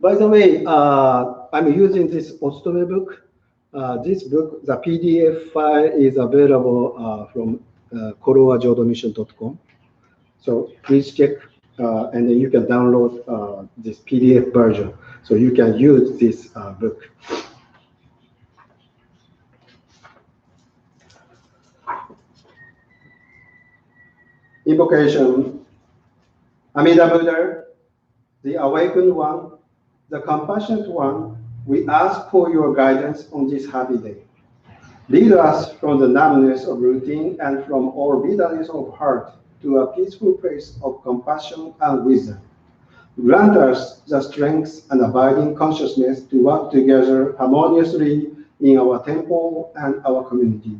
By the way, I'm using this Otsume book. This book, the PDF file is available from koloa.jodomission.com. So please check, and then you can download this PDF version. So you can use this book. Invocation. Amida Buddha, the awakened one, the compassionate one, we ask for your guidance on this happy day. Lead us from the numbness of routine and from all bitterness of heart to a peaceful place of compassion and wisdom. Grant us the strength and abiding consciousness to work together harmoniously in our temple and our community.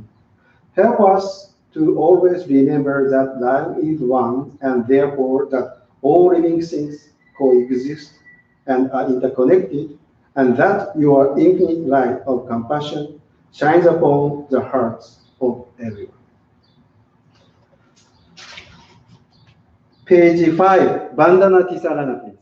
Help us to always remember that life is one and therefore that all living things coexist and are interconnected, and that your infinite light of compassion shines upon the hearts of everyone. Page 5, Vandana Ti-Sarana, please.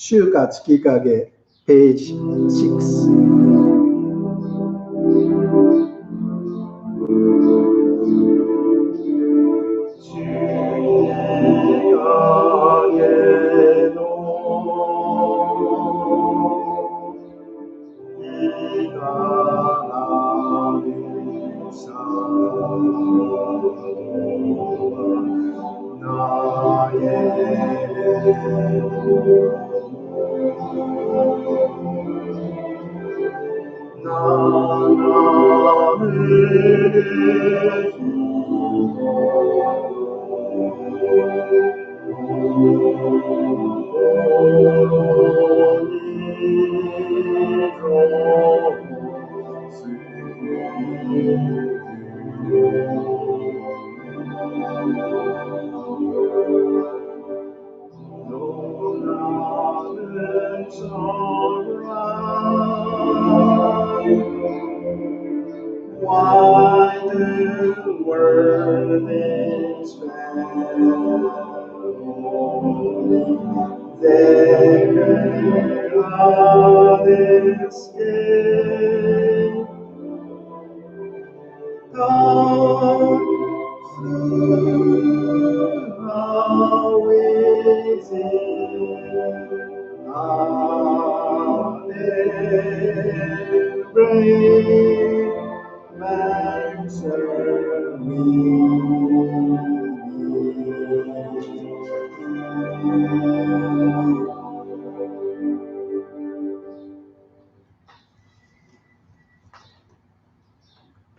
Shuka Tsukikage, page 6.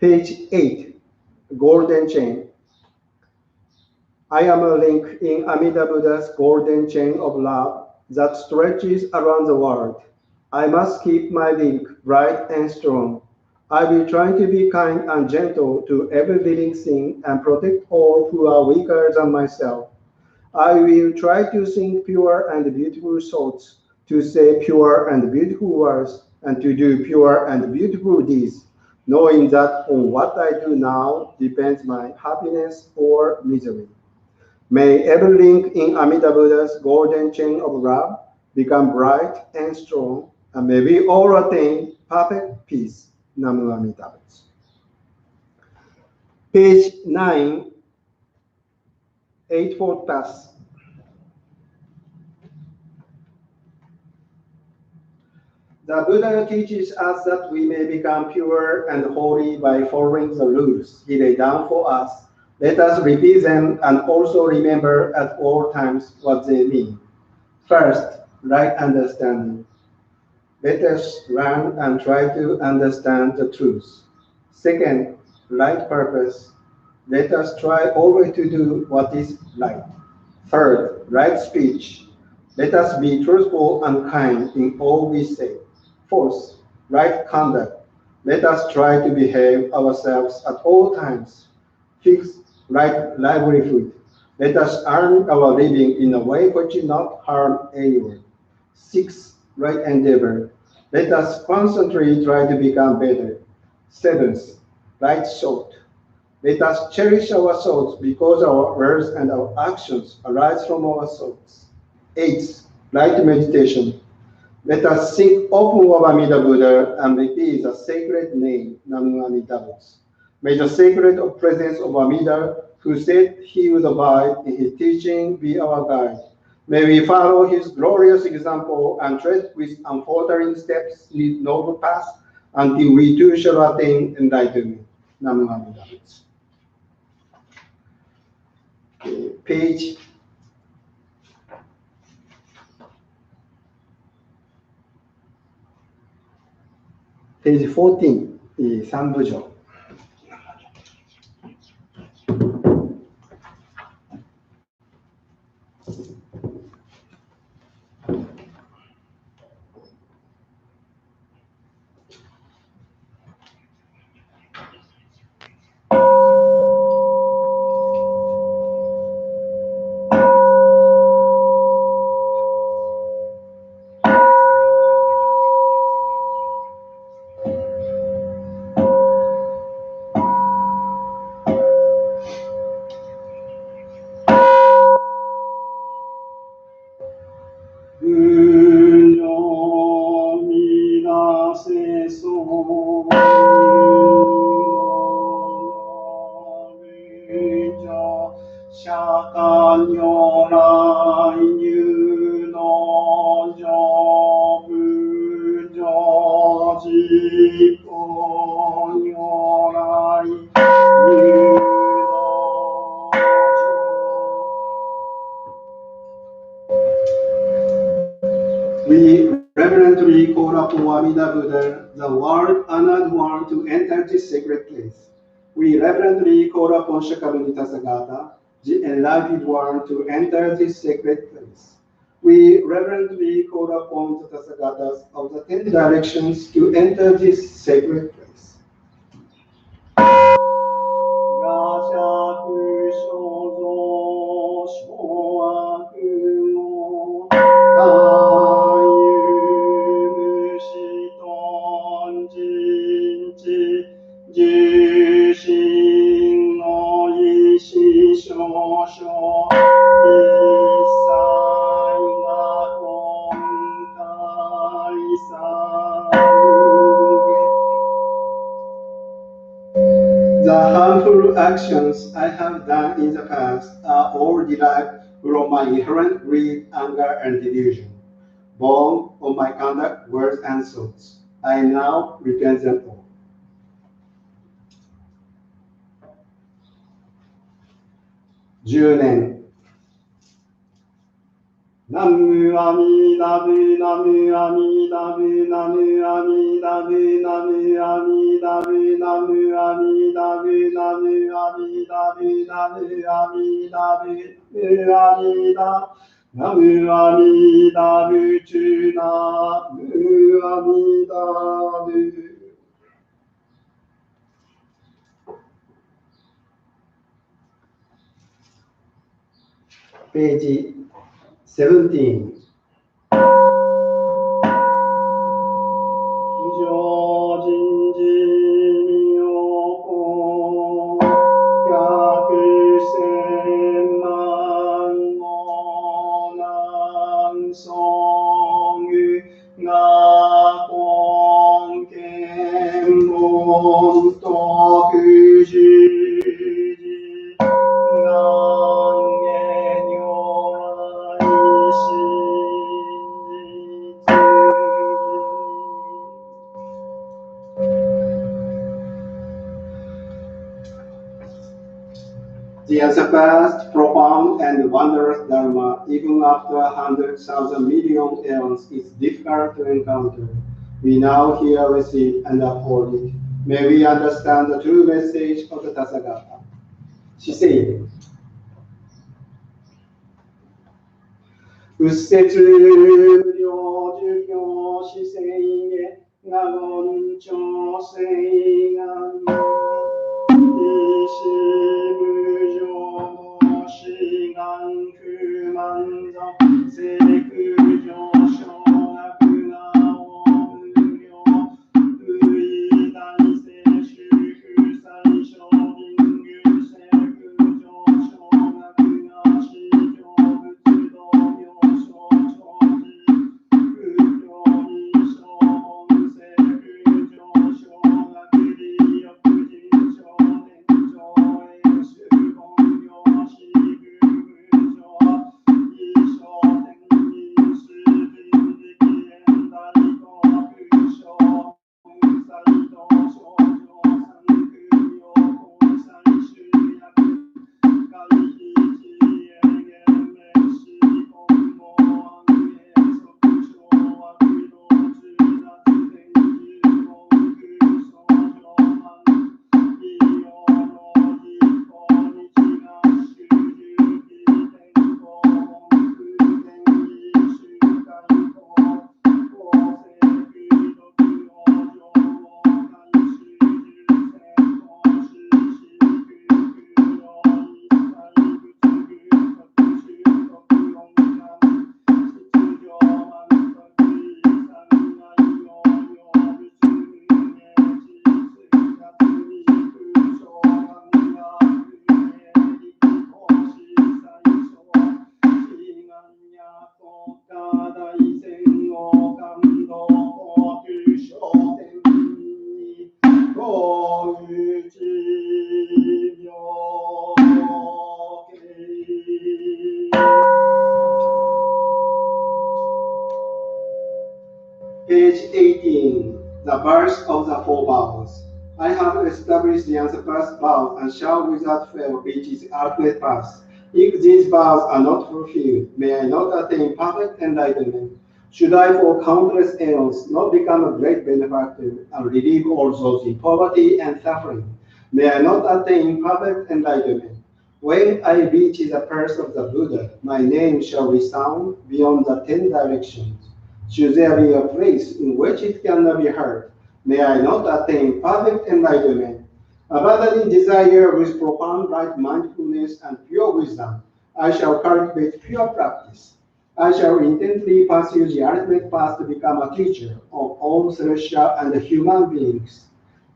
Page 8, Golden Chain. I am a link in Amida Buddha's golden chain of love that stretches around the world. I must keep my link bright and strong. I will try to be kind and gentle to every living thing and protect all who are weaker than myself. I will try to think pure and beautiful thoughts, to say pure and beautiful words, and to do pure and beautiful deeds, knowing that on what I do now depends my happiness or misery. May every link in Amida Buddha's golden chain of love become bright and strong, and may we all attain perfect peace. Namu Amida Butsu. Page 9, Eightfold Path. The Buddha teaches us that we may become pure and holy by following the rules he laid down for us. Let us repeat them and also remember at all times what they mean. First, right understanding. Let us learn and try to understand the truth. Second, right purpose. Let us try always to do what is right. Third, right speech. Let us be truthful and kind in all we say. Fourth, right conduct. Let us try to behave ourselves at all times. Fifth, right livelihood. Let us earn our living in a way which will not harm anyone. Sixth, right endeavor. Let us constantly try to become better. Seventh, right thought. Let us cherish our thoughts because our words and our actions arise from our thoughts. Eighth, right meditation. Let us think often of Amida Buddha and repeat the sacred name, Namu Amida Butsu. May the sacred presence of Amida, who said he would abide in his teaching, be our guide. May we follow his glorious example and tread with unfaltering steps his noble path until we too shall attain enlightenment. Namu Amida Butsu. Page 14, Sanbujo. We reverently call upon Amida Buddha, the world-honored one, to enter this sacred place. We reverently call upon Shuka Tsukikage, the enlightened one, to enter this sacred place. We reverently call upon the Tatthagatas of the 10 directions to enter this sacred place. actions I have done in the past are all derived from my inherent greed, anger, and delusion, born of my conduct, words, and thoughts. I now repent them all. Junen. Namu Amida Bu, Namu Amida Bu, Namu Amida Bu, Namu Amida Bu, Namu Amida Bu, Namu Amida Bu, Namu Amida Bu, Namu Amida, Namu Amida Bu, Namu Amida Bu. Page 17. The unsurpassed, profound, and wondrous Dharma, even after 100,000 million eons, is difficult to encounter. We now hear, receive, and uphold it. May we understand the true message of the Tathagata. Shisei-ge. 仏説無量寿教姿勢へ我言調整願意志無常の志願不満足世空上昇学が無量不意大聖主不最小人具世空上昇学が至上仏道明 Page 18, the verse of the four vows. I have established the unsurpassed vow and shall without fail reach its ultimate path. If these vows are not fulfilled, may I not attain perfect enlightenment. Should I for countless aeons not become a great benefactor and relieve all those in poverty and suffering, may I not attain perfect enlightenment. When I reach the path of the Buddha, my name shall resound beyond the 10 directions. Should there be a place in which it cannot be heard, may I not attain perfect enlightenment. Abandoning desire with profound right mindfulness and pure wisdom, I shall cultivate pure practice. I shall intently pursue the ultimate path to become a teacher of all celestial and human beings.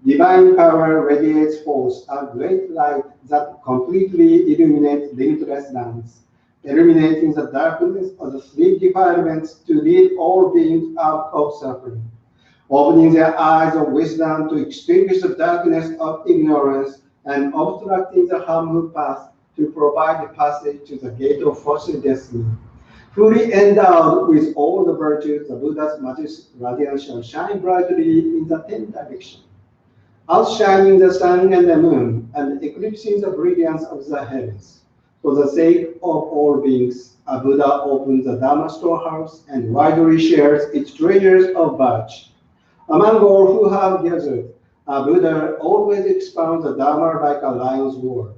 Divine power radiates forth a great light that completely illuminates limitless lands, illuminating the darkness of the three defilements to lead all beings out of suffering, opening their eyes of wisdom to extinguish the darkness of ignorance and obstructing the harmful path to provide the passage to the gate of fortune destiny. Fully endowed with all the virtues, the Buddha's majestic radiance shall shine brightly in the 10 directions, outshining the sun and the moon, and eclipsing the brilliance of the heavens. For the sake of all beings, a Buddha opens the Dharma storehouse and widely shares its treasures of virtue. Among all who have gathered, a Buddha always expounds the Dharma like a lion's roar,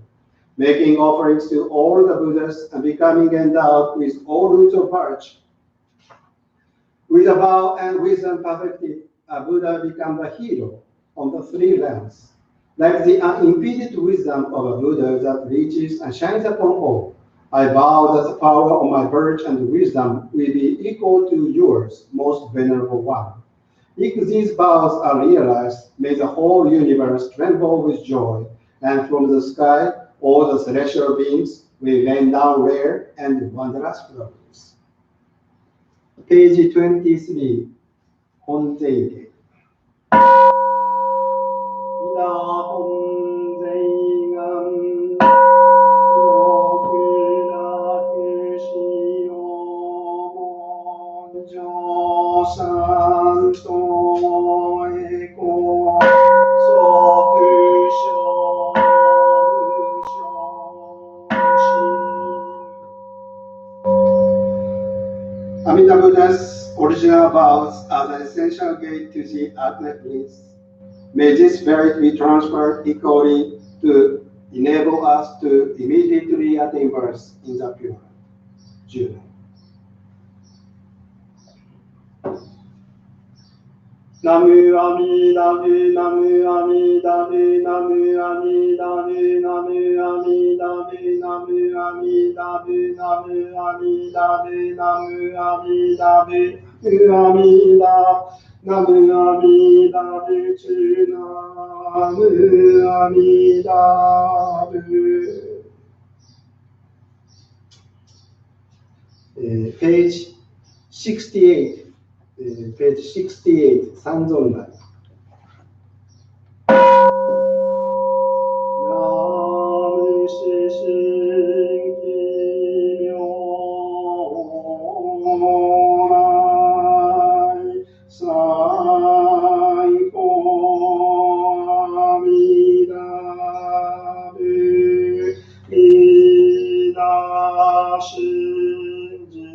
making offerings to all the Buddhas and becoming endowed with all roots of virtue. With a vow and wisdom perfected, a Buddha becomes the hero on the 3 realms, like the unimpeded wisdom of a Buddha that reaches and shines upon all. I vow that the power of my virtue and wisdom will be equal to yours, most venerable one. If these vows are realized, may the whole universe tremble with joy, and from the sky all the celestial beings will rain down rare and wondrous flowers. Page 23, Honzei-ge. Amida Buddha's original vows are the essential gate to the ultimate bliss. May this merit be transferred equally to enable us to immediately attain birth in the pure Junen. Namu Amida Bu, Namu Amida Bu, Namu Amida Bu, Namu Amida Bu, Namu Amida Bu, Namu Amida Bu, Namu Amida Bu, Amida, Namu Amida Bu, Namu Amida Bu. Page 68. Page 68, Sanzonrai. Namu Shisei-ge Saiko Amida Bu Ida Shinji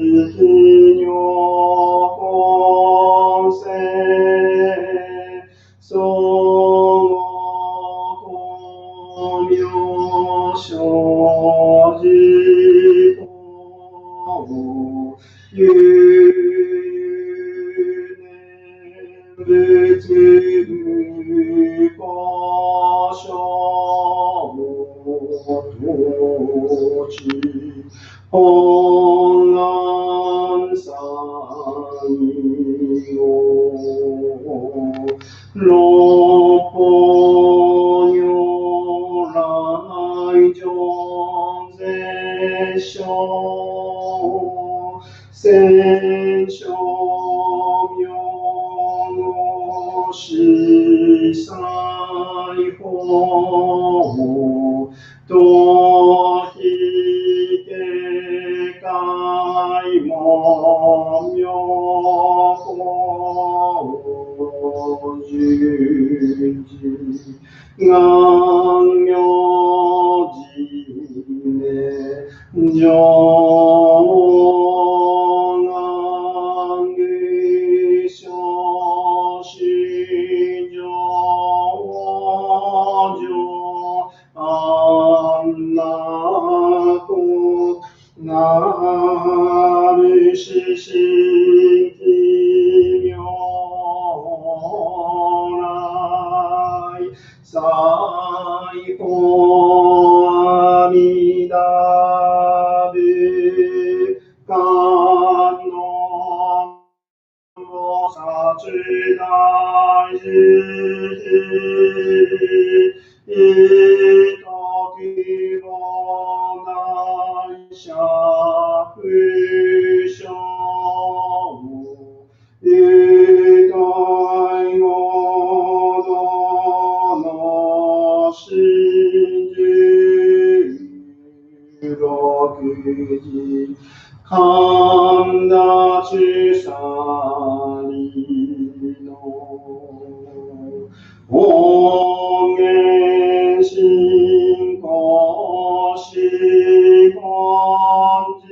神立ち去りの本願信仰し根治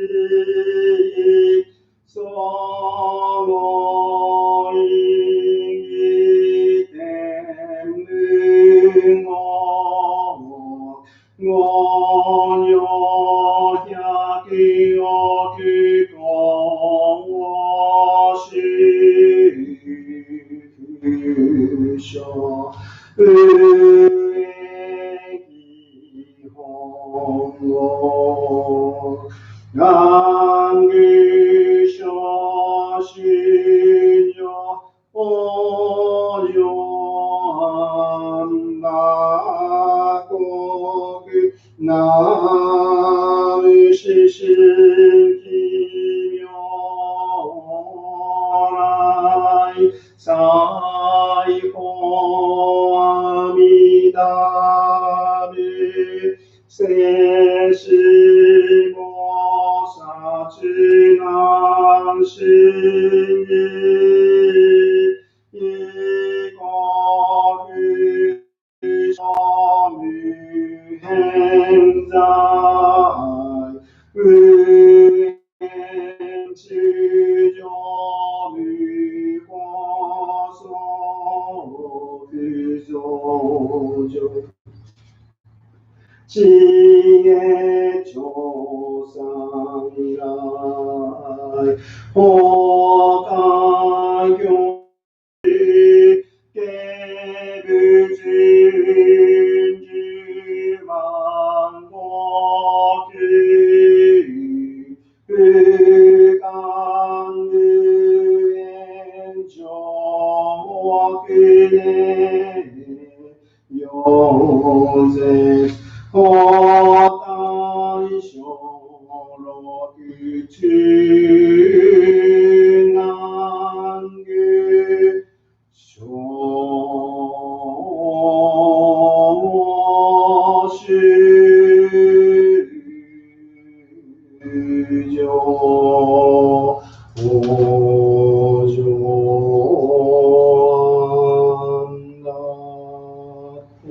その意義天無語五行百億とし不所無益本語願具所信条往生安楽国南無四神奇妙来西方阿弥陀仏世子菩薩南真義異国所無変在無縁中上無法相不相上智慧長三来法海行下部十万国不敢無縁上悪年用税法大小六中南具小修上往生安楽国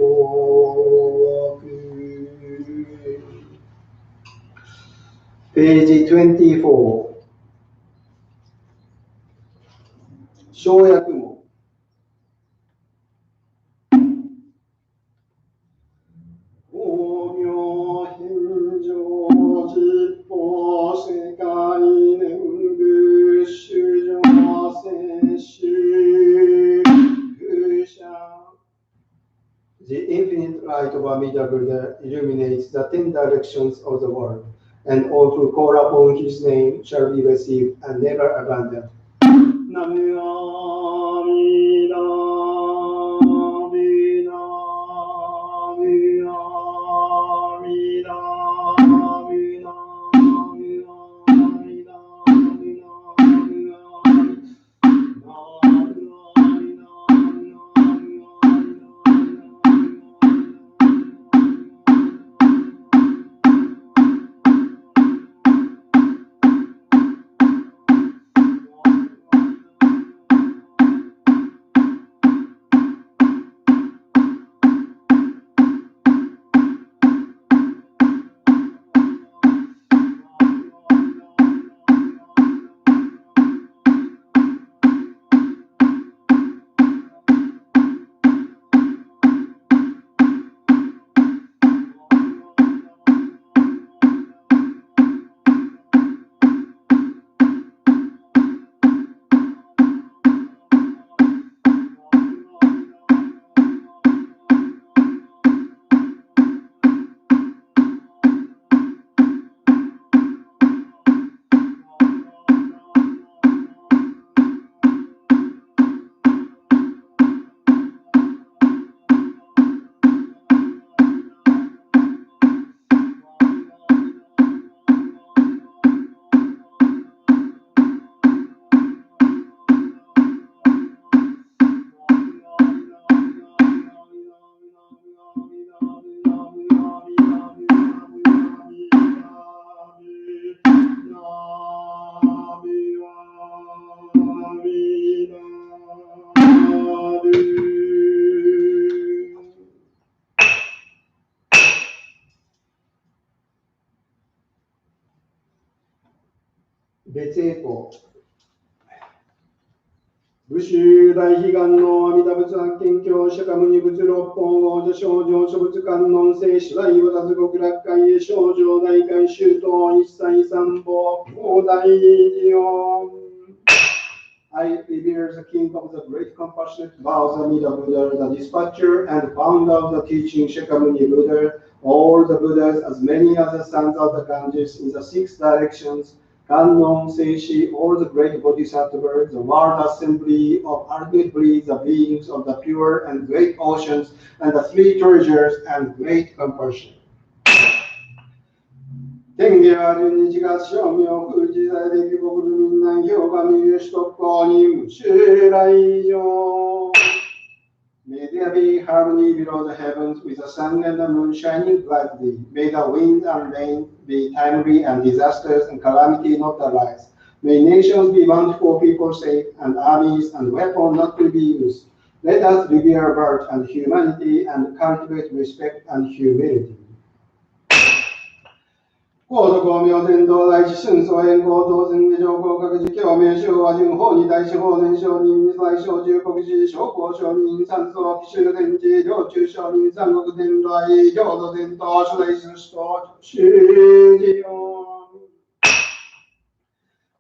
Page 24 Shoyakumon法行品上実法世界念仏主上摂取不捨 The infinite light of Amida Buddha illuminates the 10 directions of the world, and all who call upon his name shall be received and never abandoned. Namu Amida Amida Amida Amida 別栄光。武州大悲願の阿弥陀仏発見教釈迦牟尼仏六本王女少女諸仏観音聖子大菩薩極楽会へ少女大会周到一切三宝大大寺をI revere the King of the Great Compassionate Vows, Amida Buddha, the dispatcher and founder of the teaching Shakyamuni Buddha, all the Buddhas, as many as the sons of the Ganges in the six directions, Kannon, Seishi, all the great Bodhisattvas, the world assembly of ultimately the beings of the pure and great oceans, and the three treasures and great compassion. 天下は十日月照明空自在で義国民南氷河見る首都高に無臭来場 May there be harmony below the heavens with the sun and the moon shining brightly. May the wind and rain be timely and disasters and calamity not arise. May nations be bountiful, people safe, and armies and weapons not to be used. Let us revere birth and humanity and cultivate respect and humility. 高度光明天道大師春祖円光当選下上皇各自教名称和順法に大師法年上人二代小中国寺小公上人三層紀州天智領中上人三国天来領土伝統初代宗師と修士を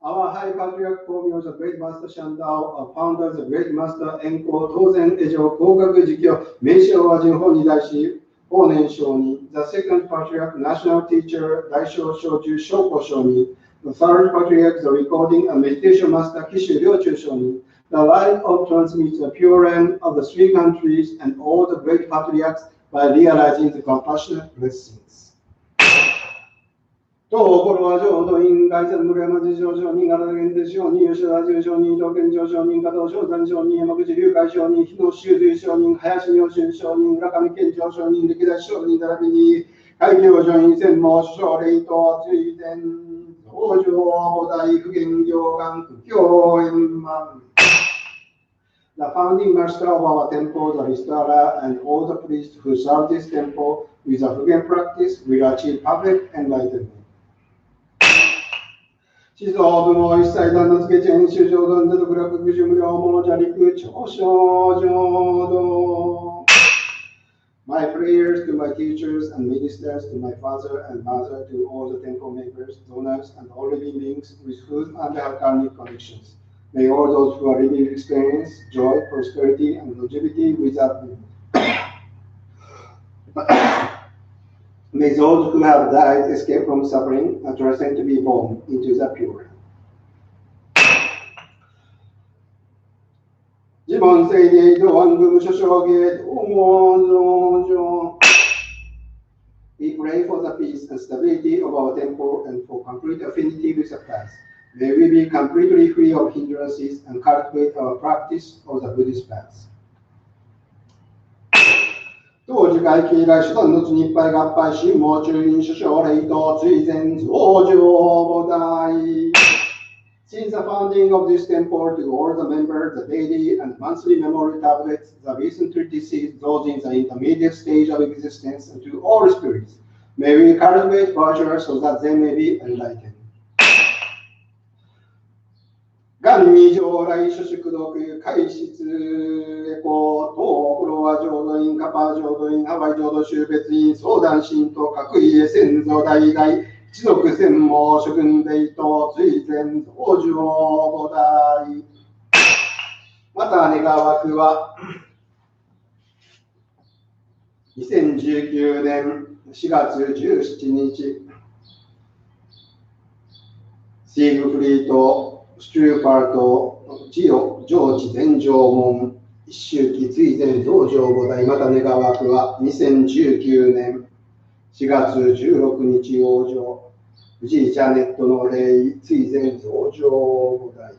Our High Patriarch Homage, the Great Master Shandao, our founder, the Great Master Enko, Tozen Ejo, Kogaku Jikyo, Meisho Wajin Honi Daishi, Honen Shoni, the second Patriarch, National Teacher, Daisho Shoju Shoko Shoni, the third Patriarch, the Recording and Meditation Master Kishu Ryochu Shoni, the light of transmits the pure end of the three countries and all the great patriarchs by realizing the compassionate blessings. 東Koloa浄土院外山村山地上上人荒田源で上人吉田重上人東県上上人加藤正山上人山口龍海上人日野修随上人林明春上人村上健上上人歴代上人並びに海峡上人専門首相霊と追善道場菩提普賢行願苦行円満 The founding master of our temple, the restorer, and all the priests who serve this temple with a Fugen practice will achieve perfect enlightenment. 地蔵部門一切断の付けチェーン修上段で独楽無無料物邪力長小浄土 My prayers to my teachers and ministers, to my father and mother, to all the temple makers, donors, and all living beings with whom I have karmic connections. May all those who are living experience joy, prosperity, and longevity without limit. May those who have died escape from suffering and transcend to be born into the pure. 自問聖霊道安部諸将芸道門上上 We pray for the peace and stability of our temple and for complete affinity with the path. May we be completely free of hindrances and cultivate our practice of the Buddhist path. 当時会期以来、初段の日配合配信も中人首相霊と追善増上菩提 Since the founding of this temple, to all the members, the daily and monthly memory tablets, the recently deceased, those in the intermediate stage of existence, and to all spirits, may we cultivate virtue so that they may be enlightened. 願未上来諸宿読開室エコ東Koloa浄土院カパ浄土院ハワイ浄土宗別院相談神と各家先祖代々一族専門諸君霊と追善道場菩提また願わくは2019年4月17日シーグフリートスチューパートジオ上智全上門一周期追善道場菩提また願わくは2019年4月16日往生藤井ジャネットの霊追善増上菩提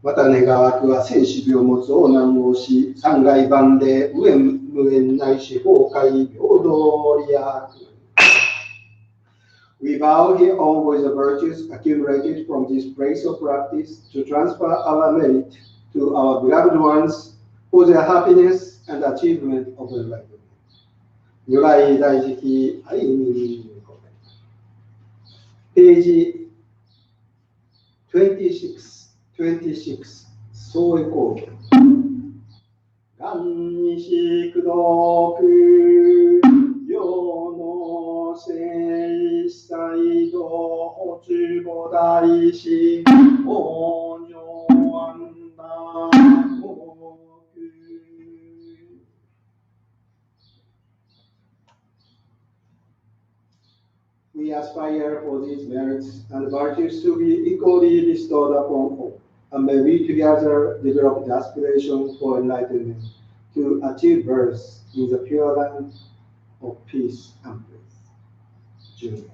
また願わくは戦死病持つ王南王子三害万霊無縁無縁ないし崩壊平等利益 We vow here on with the virtues accumulated from this place of practice to transfer our merit to our beloved ones for their happiness and achievement of enlightenment. 如来大慈悲愛にページ26、そういこう。願にしくどく、世の聖祭道、ほちぼだいし、往生安楽国。We aspire for these merits and virtues to be equally bestowed upon all, and may we together develop the aspiration for enlightenment to achieve birth in the pure land of peace and bliss. Junen.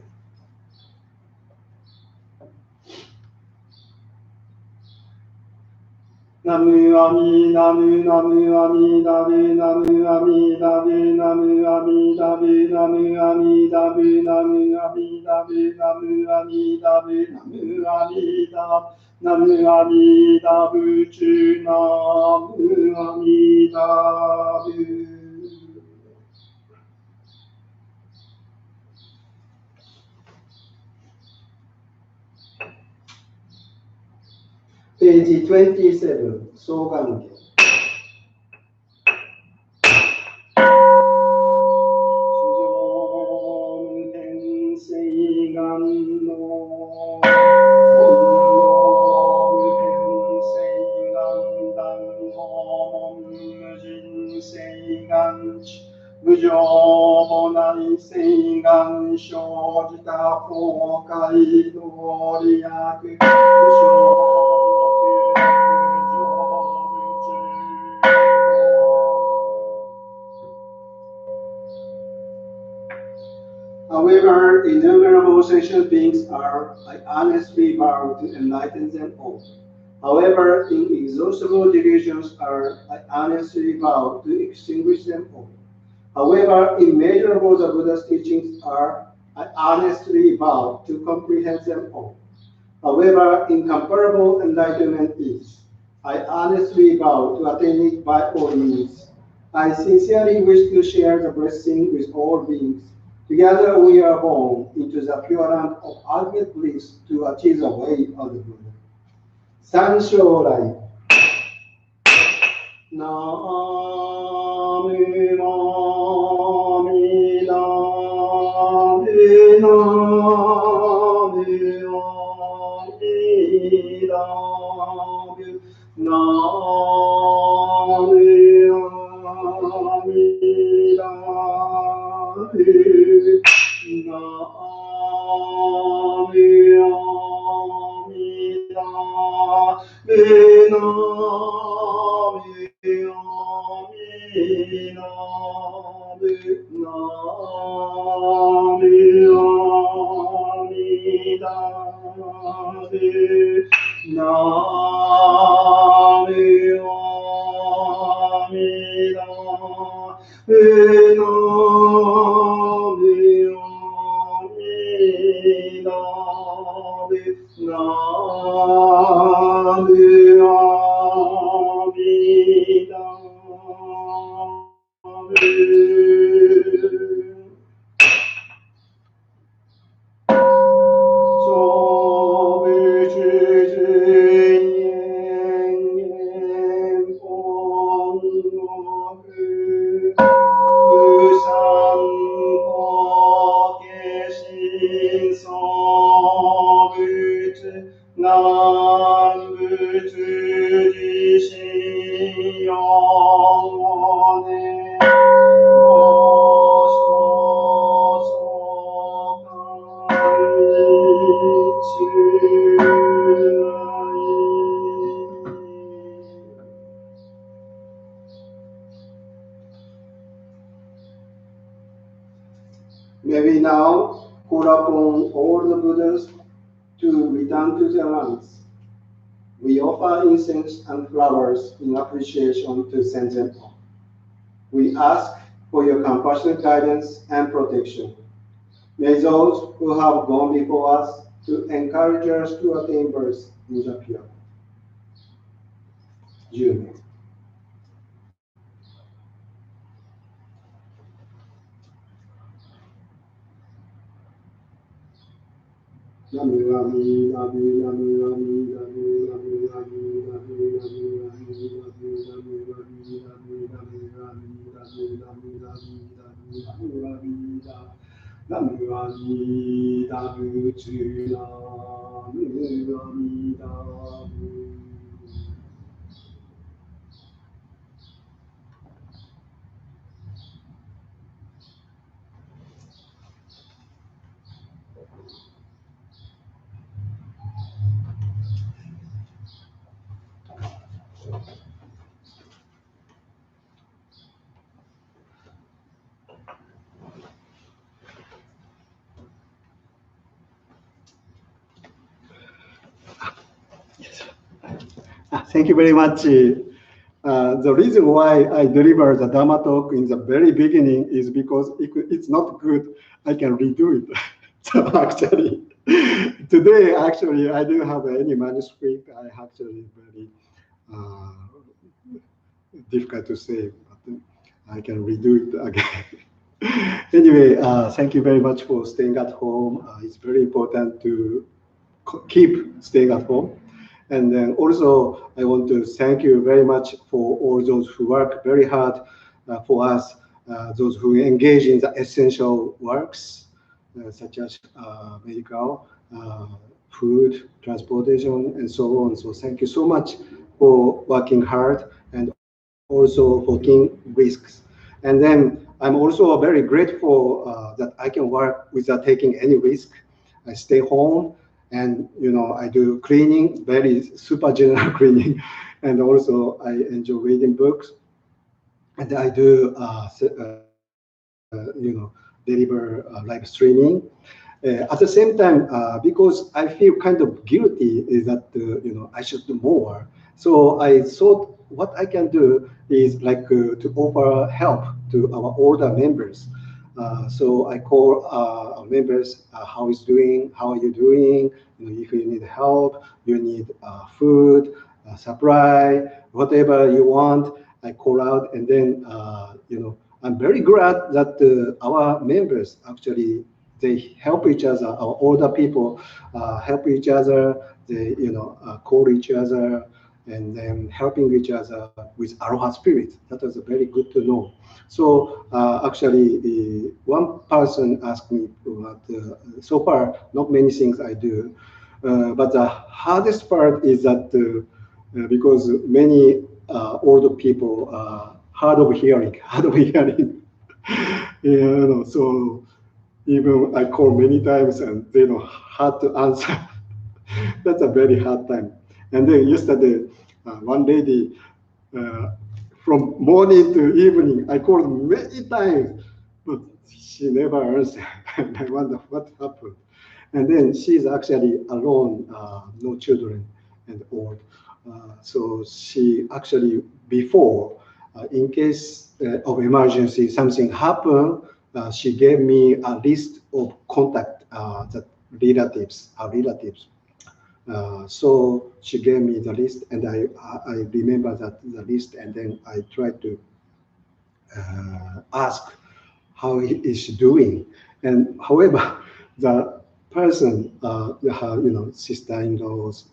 Namu Amida Bu, Namu Amida Bu, Namu Amida Bu, Namu Amida Bu, Namu Amida Bu, Namu Amida Bu, Namu Amida Bu, Namu Amida, Namu Amida Bu, Namu Amida Bu. Page 27, Sange-ge. However, innumerable sentient beings are, I honestly vow to enlighten them all. However, inexhaustible delusions are, I honestly vow to extinguish them all. However, immeasurable the Buddha's teachings are, I honestly vow to comprehend them all. However, incomparable enlightenment is, I honestly vow to attain it by all means. I sincerely wish to share the blessing with all beings. Together we are born into the pure land of ultimate bliss to achieve the way of the Buddha. Sanzonrai. Namu Amida Bu, Namu Amida Bu, Namu Amida Bu, May we now call upon all the Buddhas to return to their lands. We offer incense and flowers in appreciation to send them home. We ask for your compassionate guidance and protection. May those who have gone before us to encourage us to attain birth in the pure. Junen. Namu Amida Bu, Namu Amida Thank you very much. The reason why I deliver the Dharma talk in the very beginning is because it's not good. I can redo it. So actually, today, actually, I don't have any manuscript. I actually very difficult to say, but I can redo it again. Anyway, thank you very much for staying at home. It's very important to keep staying at home. And then also, I want to thank you very much for all those who work very hard for us, those who engage in the essential works, such as medical, food, transportation, and so on. So thank you so much for working hard and also for taking risks. And then I'm also very grateful that I can work without taking any risk. I stay home. And I do cleaning, very super general cleaning, and also I enjoy reading books, and I do deliver live streaming. At the same time, because I feel kind of guilty, is that I should do more. So I thought what I can do is like to offer help to our older members. So I call our members, how is doing, how are you doing? If you need help, you need food, supply, whatever you want, I call out. And then, I'm very glad that our members actually, they help each other, our older people help each other, they, call each other, and then helping each other with aloha spirit. That was very good to know. So actually, one person asked me, so far, not many things I do, but the hardest part is that because many older people are hard of hearing, so even I call many times and they know hard to answer. That's a very hard time. And then yesterday, one lady, from morning to evening, I called many times, but she never answered. And I wonder what happened. And then she's actually alone, no children and old. So she actually, before, in case of emergency, something happened, she gave me a list of contact that relatives. So she gave me the list, and I remember that the list, and then I tried to ask how is she doing. And however, the person, her, sister-in-laws,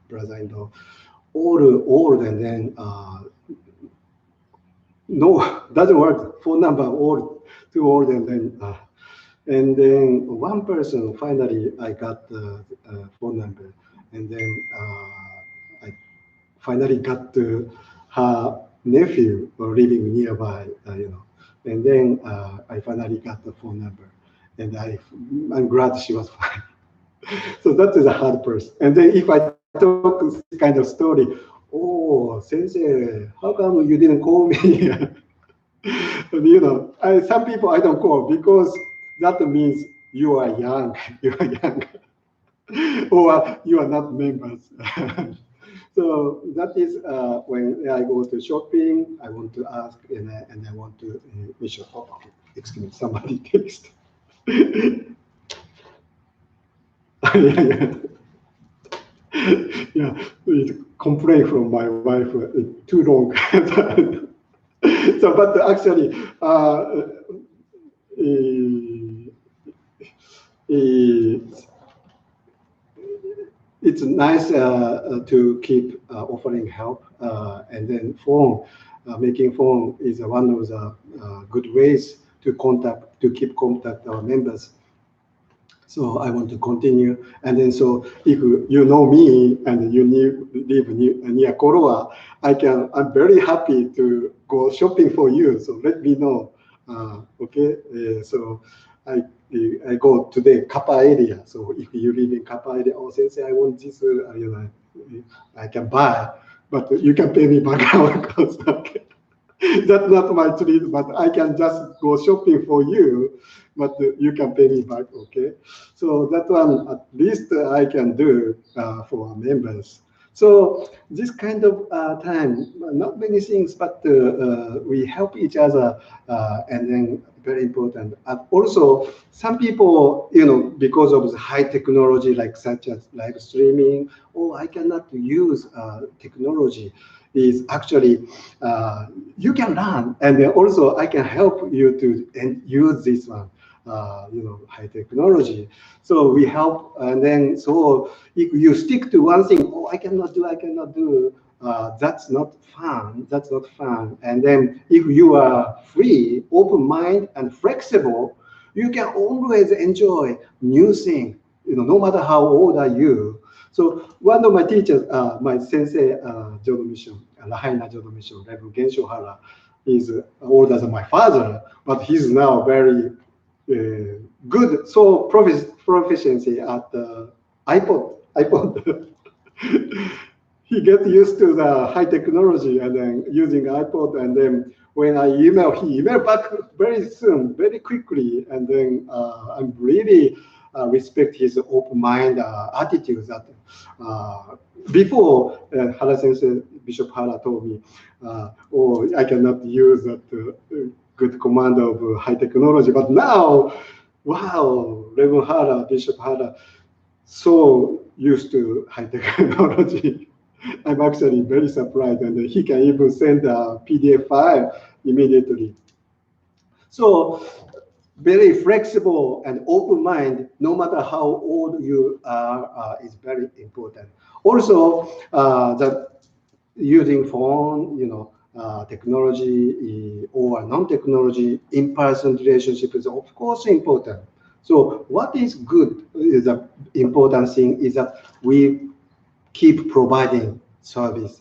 brother-in-law, all old, and then no, doesn't work. Phone number old, too old, and then one person finally I got the phone number, and then I finally got her nephew living nearby, and then I finally got the phone number, and I'm glad she was fine. So that is a hard person. And then if I talk this kind of story, oh, sensei, how come you didn't call me? And, some people I don't call because that means you are young, or you are not members. So that is when I go to shopping, I want to ask, and I want to make sure. Oh, okay, excuse me, somebody text. Yeah, complaint from my wife, too long. So, but actually, it's nice to keep offering help, and then phone, making phone is one of the good ways to keep contact our members. So I want to continue. And then so if you know me and you live near Koloa, I'm very happy to go shopping for you. So let me know. Okay. So I go to the Kappa area. So if you live in Kappa area, oh, sensei, I want this, I can buy, but you can pay me back our cost. Okay. That's not my treat, but I can just go shopping for you, but you can pay me back, okay? So that one, at least I can do for our members. So this kind of time, not many things, but we help each other, and then very important. And also, some people, because of the high technology, like such as live streaming, oh, I cannot use technology. Is actually you can learn, and then also I can help you to use this one, high technology. So we help, and then so if you stick to one thing, oh, I cannot do. That's not fun. That's not fun. And then if you are free, open mind, and flexible, you can always enjoy new things. No matter how old are you. So one of my teachers, my sensei, Jodo Mission, Lahaina Jodo Mission, Reverend Gensho Hara, is older than my father, but he's now very good, so proficiency at iPod. He gets used to the high technology and then using iPod, and then when I email, he email back very soon, very quickly, and then I'm really respect his open mind attitude. That before Hara Sensei, Bishop Hara told me, oh, I cannot use that good command of high technology, but now, wow, Reverend Hara, Bishop Hara, so used to high technology. I'm actually very surprised, and he can even send a PDF file immediately. So very flexible and open mind, no matter how old you are, is very important. Also, that using phone, technology or non-technology in-person relationship is of course important. So what is good is the important thing is that we keep providing service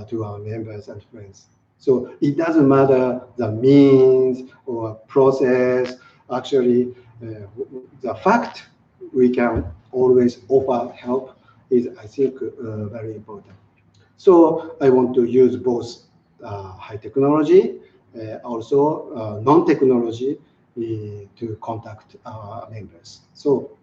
to our members and friends. So it doesn't matter the means or process. Actually, the fact we can always offer help is, I think, very important. So I want to use both high technology, also non-technology to contact our members. So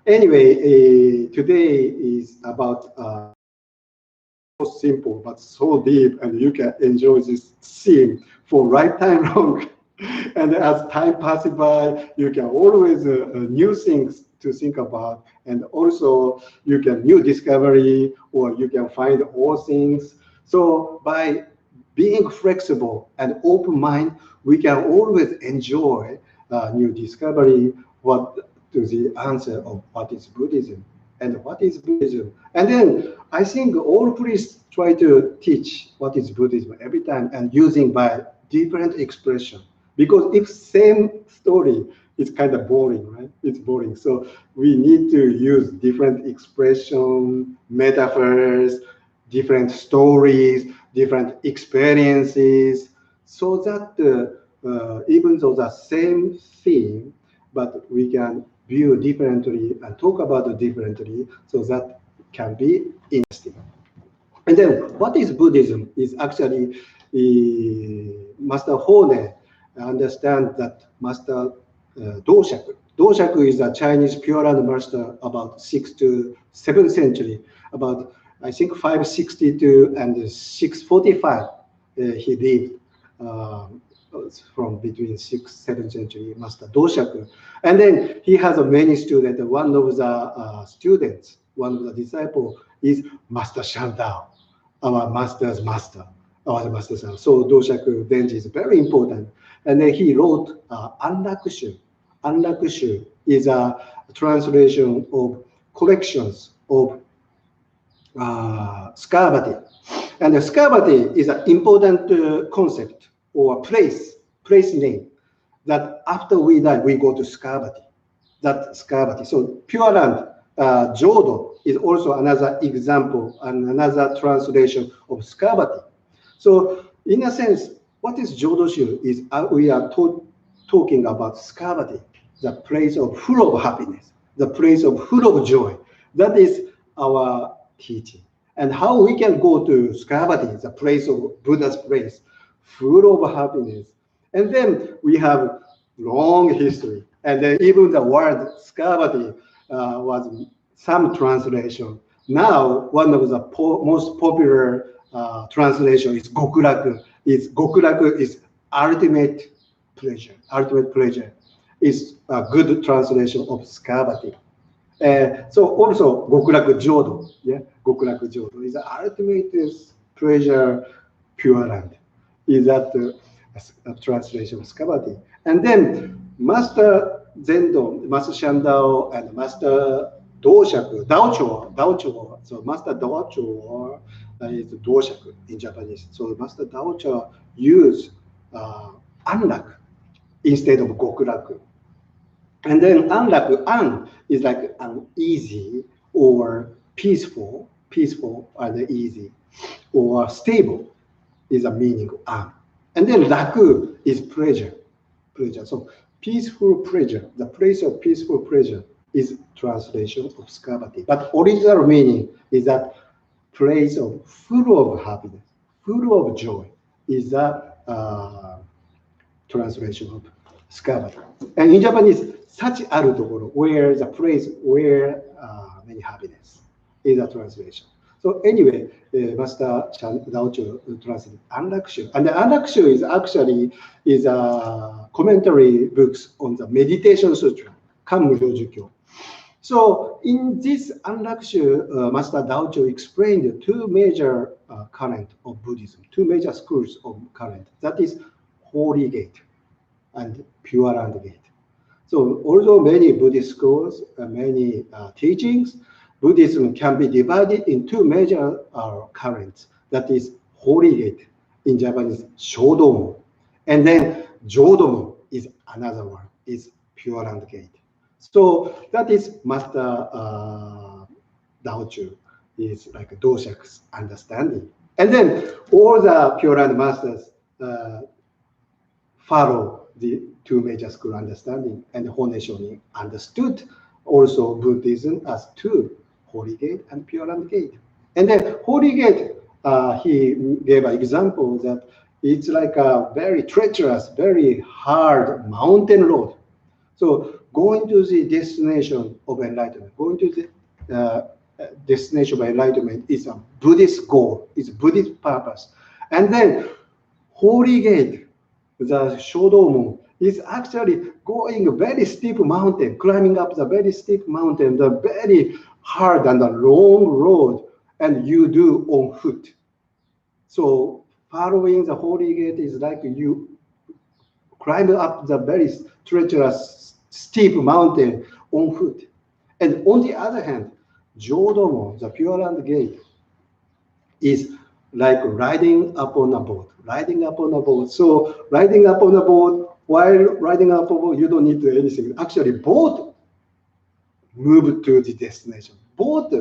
anyway, today is about so simple but so deep, and you can enjoy this theme for lifetime long. And as time passes by, you can always new things to think about, and also you can new discovery, or you can find all things. So by being flexible and open mind, we can always enjoy new discovery, what to the answer of what is Buddhism and what is Buddhism. And then I think all priests try to teach what is Buddhism every time, and using by different expression. Because if same story, it's kind of boring, right? It's boring. So we need to use different expression, metaphors, different stories, different experiences, so that even though the same theme, but we can view differently and talk about it differently, so that can be interesting. And then what is Buddhism is actually Master Hone understand that Master Doshaku. Doshaku is a Chinese Pure Land master about 6th to 7th century, about I think 562 and 645 he lived. From between 6th, 7th century, Master Doshaku. And then he has many students. One of the students, one of the disciples is Master Shandao, our master's master, our master's son. So Doshaku Denji is very important. And then he wrote Anrakushu. Anrakushu is a translation of collections of scarcity. And the scarcity is an important concept or place name that after we die, we go to scarcity. That scarcity. So Pure Land, Jodo, is also another example and another translation of scarcity. So in a sense, what is Jodoshu is we are talking about scarcity, the place of full of happiness, the place of full of joy. That is our teaching. And how we can go to scarcity, the place of Buddha's place, full of happiness. And then we have long history. And then even the word scarcity was some translation. Now, one of the most popular translation is Gokuraku. Gokuraku is ultimate pleasure. Ultimate pleasure is a good translation of scarcity. So also Gokuraku Jodo, yeah, Gokuraku Jodo is the ultimate pleasure, Pure Land. Is that a translation of scarcity? And then Master Zendo, Master Shandao, and Master Doshaku, Daocho. So Master Daocho is Doshaku in Japanese. So Master Daocho use Anraku instead of Gokuraku. And then Anraku, An is like uneasy or peaceful and easy, or stable is a meaning of An. And then Raku is pleasure. So peaceful pleasure, the place of peaceful pleasure is translation of scarcity. But original meaning is that place of full of happiness, full of joy is the translation of scarcity. And in Japanese, such aru tokoro, where the place where many happiness is a translation. So anyway, Master Daocho translated Anrakushu. And the Anrakushu is actually a commentary books on the Meditation Sutra, Kanmujo Jukyo. So in this Anrakushu, Master Daocho explained two major currents of Buddhism, two major schools of current. That is Holy Gate and Pure Land Gate. So although many Buddhist schools, many teachings, Buddhism can be divided in two major currents. That is Holy Gate, in Japanese, Shodomon. And then Jodomon is another one, is Pure Land Gate. So that is Master Daocho, is like Doshak's understanding. And then all the Pure Land masters follow the two major school understanding, and Honne Shonin understood also Buddhism as two, Holy Gate and Pure Land Gate. And then Holy Gate, he gave an example that it's like a very treacherous, very hard mountain road. So going to the destination of enlightenment, going to the destination of enlightenment is a Buddhist goal, it's Buddhist purpose. And then Holy Gate, the Shodomon, is actually going a very steep mountain, climbing up the very steep mountain, the very hard and a long road, and you do on foot. So following the Holy Gate is like you climb up the very treacherous, steep mountain on foot. And on the other hand, Jodomon, the Pure Land Gate, is like riding upon a boat. So riding upon a boat, while riding up a boat, you don't need to do anything. Actually, boat move to the destination. Boat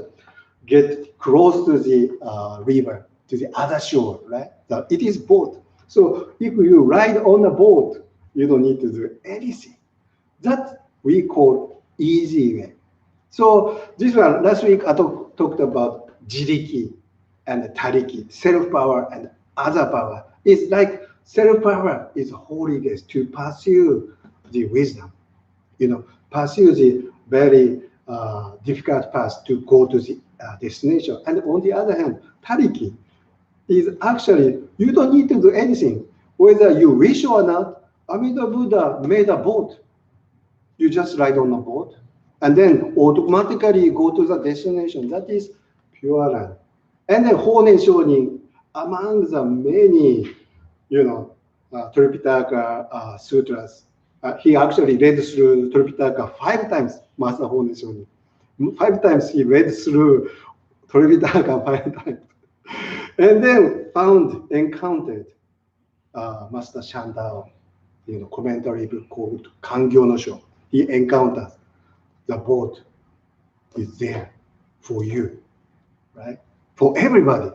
get close to the river, to the other shore, right? So it is boat. So if you ride on a boat, you don't need to do anything. That we call easy way. So this one, last week I talked about jiriki and tariki, self-power and other power. It's like self-power is Holy Gate to pursue the wisdom, pursue the very difficult path to go to the destination. And on the other hand, tariki is actually, you don't need to do anything. Whether you wish or not, Amida Buddha made a boat. You just ride on a boat and then automatically go to the destination. That is Pure Land. And then Honne Shonin, among the many, Tripitaka sutras, he actually read through Tripitaka 5 times, Master Honne Shonin. 5 times he read through Toribitaka 5 times. And then encountered Master Shandao, commentary book called Kangyo no Sho. He encounters the boat is there for you, right? For everybody,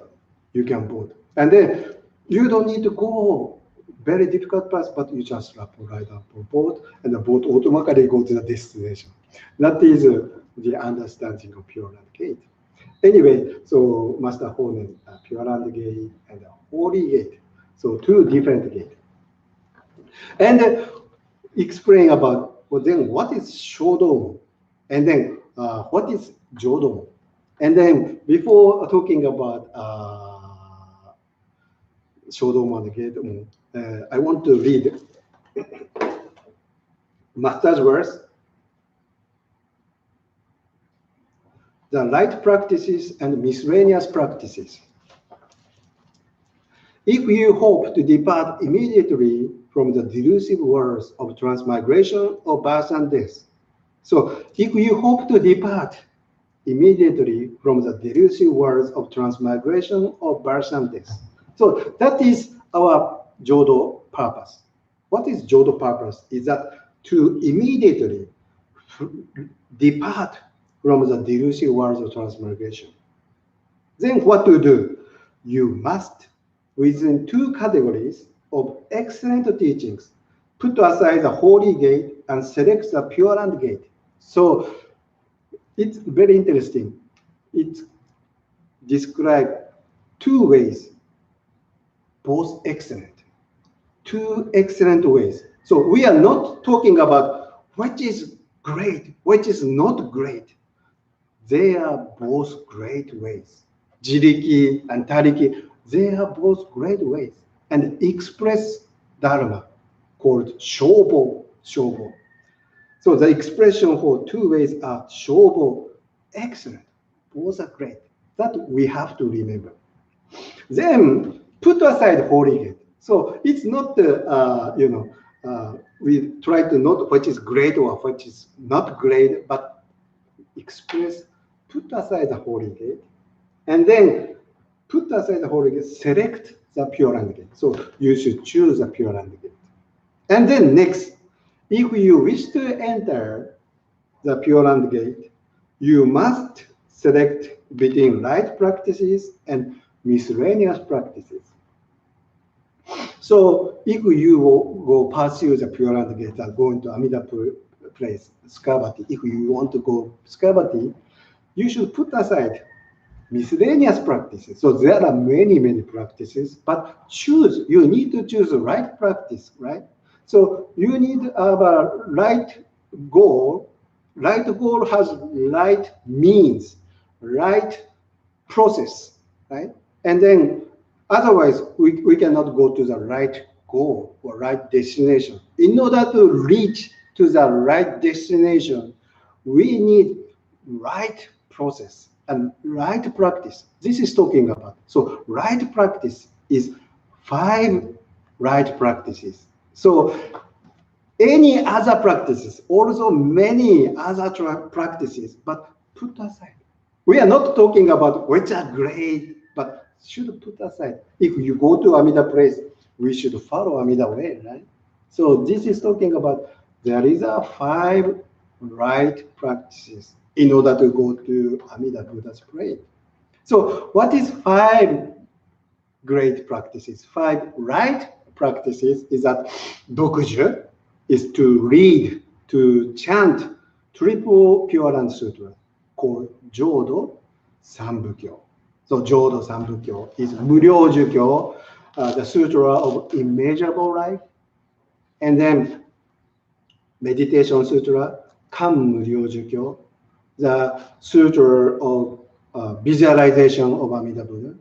you can boat. And then you don't need to go very difficult path, but you just ride up a boat, and the boat automatically goes to the destination. That is the understanding of Pure Land Gate. Anyway, so Master Honen, Pure Land Gate and Holy Gate. So 2 different gates. And explain about, well, then what is Shodo? And then what is Jodo? And then before talking about Shodo Gate, I want to read Master's verse. The right practices and miscellaneous practices. If you hope to depart immediately from the delusive worlds of transmigration or birth and death. So if you hope to depart immediately from the delusive worlds of transmigration or birth and death. So that is our Jodo purpose. What is Jodo purpose? Is that to immediately depart from the delusive worlds of transmigration. Then what to do? You must, within 2 categories of excellent teachings, put aside the Holy Gate and select the Pure Land Gate. So it's very interesting. It describes 2 ways, both excellent. 2 excellent ways. So we are not talking about which is great, which is not great. They are both great ways. Jiriki and Tariki, they are both great ways. And express Dharma called Shobo. So the expression for 2 ways are Shobo, excellent. Both are great. That we have to remember. Then put aside Holy Gate. So it's not, we try to note what is great or what is not great, but express, put aside the Holy Gate, and then put aside the Holy Gate, select the Pure Land Gate. So you should choose the Pure Land Gate. And then next, if you wish to enter the Pure Land Gate, you must select between right practices and miscellaneous practices. So if you go pursue the Pure Land Gate and go into Amida place, Skavati, if you want to go Skavati, you should put aside miscellaneous practices. So there are many practices, but you need to choose the right practice, right? So you need a right goal. Right goal has right means, right process, right? And then otherwise, we cannot go to the right goal or right destination. In order to reach to the right destination, we need right process and right practice. This is talking about. So right practice is 5 right practices. So any other practices, also many other practices, but put aside. We are not talking about which are great, but should put aside. If you go to Amida place, we should follow Amida way, right? So this is talking about there is a 5 right practices in order to go to Amida Buddha's place. So what is 5 great practices? 5 right practices is that Dokuju is to read, to chant triple Pure Land Sutra called Jodo Sanbujo. So Jodo Sanbujo is Muryo Jukyo, the Sutra of Immeasurable Life, and then Meditation Sutra, Kan Muryo Jukyo, the Sutra of visualization of Amida Buddha,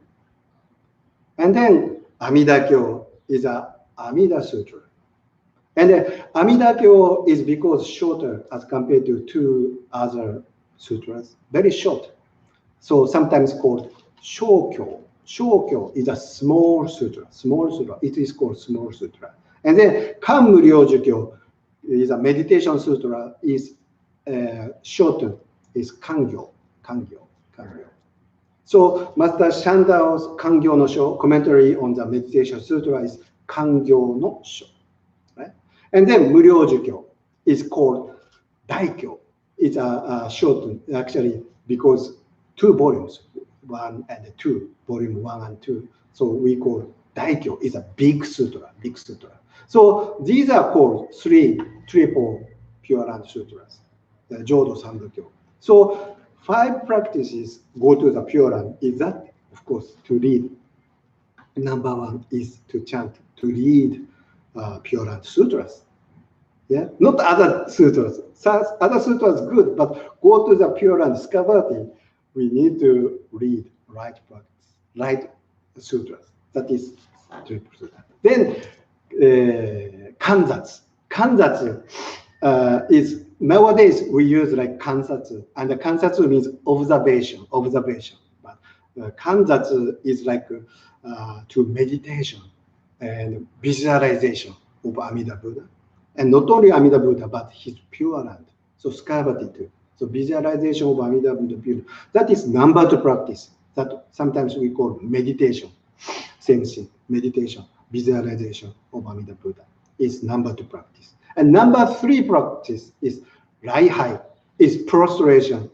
and then Amida Kyo is a Amida Sutra. And then Amida Kyo is because shorter as compared to 2 other sutras, very short. So sometimes called Shokyo. Shokyo is a small sutra. It is called small sutra. And then Kan Muryo Jukyo is a meditation sutra, is shortened. is Kangyo. So Master Shandao's Kangyo no Sho commentary on the meditation sutra is Kangyo no Sho, right? And then Muryo Jukyo is called Daikyo. It's a short, actually, because 2 volumes, 1 and 2, volume 1 and 2. So we call Daikyo is a big sutra. So these are called 3 triple Pure Land sutras, the Jodo Sanbujo. So 5 practices go to the Pure Land is that, of course, to read. Number 1 is to chant, to read Pure Land sutras. Yeah, not other sutras. Other sutras good, but go to the Pure Land discovery. We need to read right practice, right sutras. That is triple sutra. Then kanzatsu. Kanzatsu is nowadays we use like kansatsu, and the kansatsu means observation. But kanzatsu is like to meditation and visualization of Amida Buddha, and not only Amida Buddha but his Pure Land. So skavati too. So visualization of Amida Buddha Pure. That is number 2 practice. That sometimes we call meditation. Same thing. Meditation, visualization of Amida Buddha is number 2 practice. And number 3 practice is Raihai, is prostration.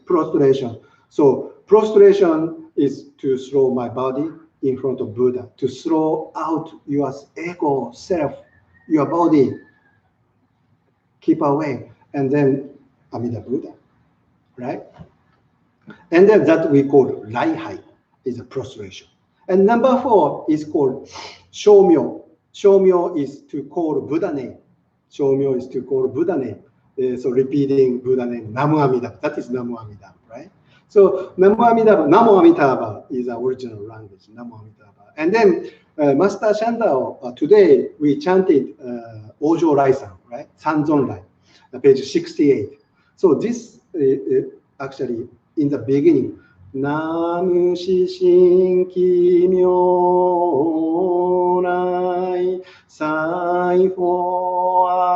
So prostration is to throw my body in front of Buddha, to throw out your ego, self, your body, keep away, and then Amida Buddha, right? And then that we call Raihai, is a prostration. And number 4 is called Shomyo. Shomyo is to call Buddha name. Shomyo is to call Buddha name. So repeating Buddha name, Namu Amida. That is Namu Amida, right? So Namu Amida, Namu Amitabha is the original language, Namu Amitabha. And then Master Shandao, today we chanted Ojo Rai-san, right? Sanzonrai, page 68. So this actually in the beginning, Namu Shishin Kimyo Nai Saifo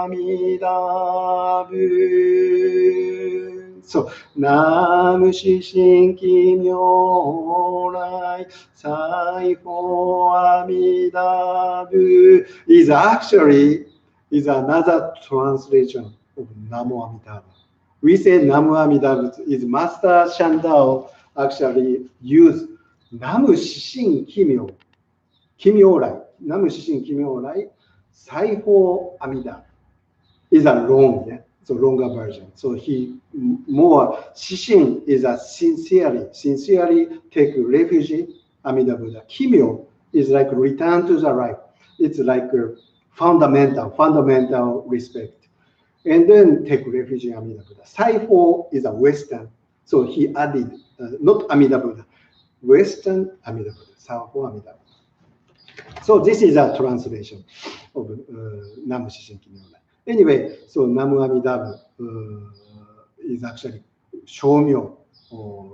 Amida Bu. So Namu Shishin Kimyo Nai Saifo Amida Bu is actually another translation of Namu Amitabha. We say Namu Amitabha is Master Shandao actually use Namu Shishin Kimyo Rai. Namu Shishin Kimyo Rai Saifo Amida is a long, yeah? So longer version. So he more Shishin is a sincerely take refuge Amida Buddha. Kimyo is like return to the right. It's like a fundamental respect. And then take refuge in Amida Buddha. Saifo is a Western, so he added not Amida Buddha, Western Amida Buddha, Saifo Amida Buddha. So this is a translation of Namu Shishin Kimyo Rai. Anyway, so Namu Amida is actually Shomyo,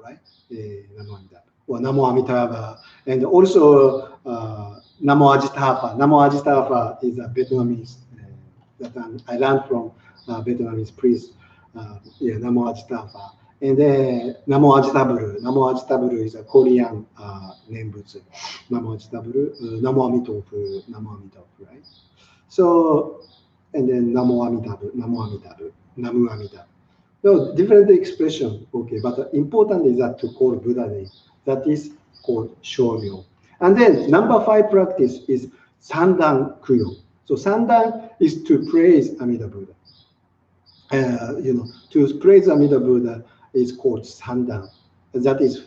right? Namu Amida or Namu Amitabha, and also Namo Ajitapha. Namo Ajitapha is a Vietnamese that I learned from Vietnamese priest. Namo Ajitapha. And then Namo Ajitaburu. Namo Ajitaburu is a Korean Nenbutsu. Namo Ajitaburu, Namo Amitofu, right? So, and then Namo Amitabu, Namu Amitabu. So different expression, okay, but important is that to call Buddha name. That is called Shomyo. And then number 5 practice is Sandan Kuyo. So Sandan is to praise Amida Buddha. To praise Amida Buddha is called Sandan. That is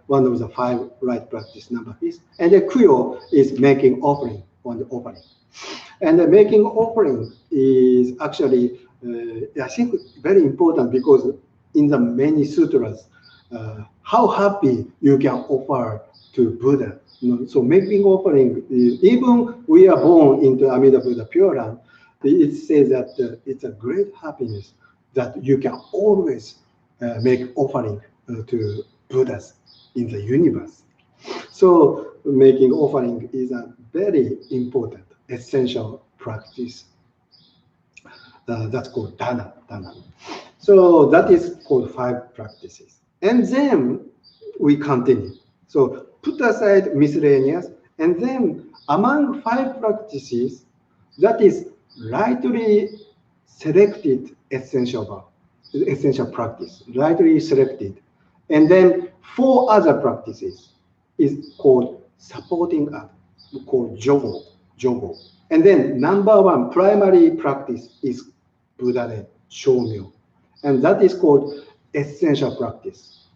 one of the 5 right practice number is. And the Kuyo is making offering on the offering. And the making offering is actually, I think, very important because in the many sutras, how happy you can offer to Buddha. So making offering, even we are born into Amida Buddha Pure Land, it says that it's a great happiness that you can always make offering to Buddhas in the universe. So making offering is a very important, essential practice. That's called Dharma. So that is called 5 practices. And then we continue. So put aside miscellaneous, and then among 5 practices, that is rightly selected essential practice, rightly selected. And then 4 other practices is called supporting act, called Jogo. And then number 1 primary practice is Buddha-re, Shomyo. And that is called essential practice.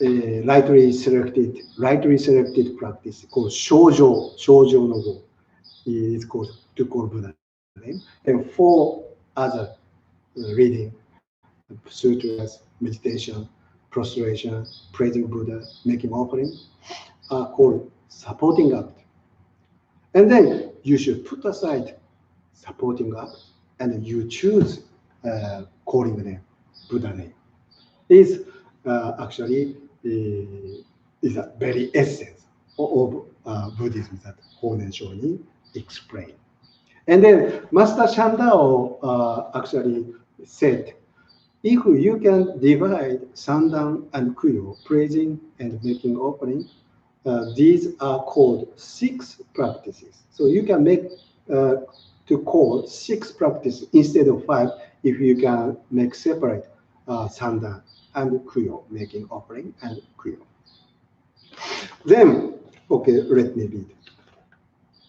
Rightly selected practice called Shoujo no Go is called to call Buddha name. And 4 other reading, sutras, meditation, prostration, praising Buddha, making offering, are called supporting act. And then you should put aside supporting act and you choose calling name, Buddha name. Is actually is a very essence of Buddhism that Honen Shonin explained. And then Master Shandao actually said, if you can divide Sandan and Kuyo, praising and making offering, these are called 6 practices. So you can make to call 6 practices instead of 5 if you can make separate Sandan and Kuyo, making offering and Kuyo. Then, okay, let me read.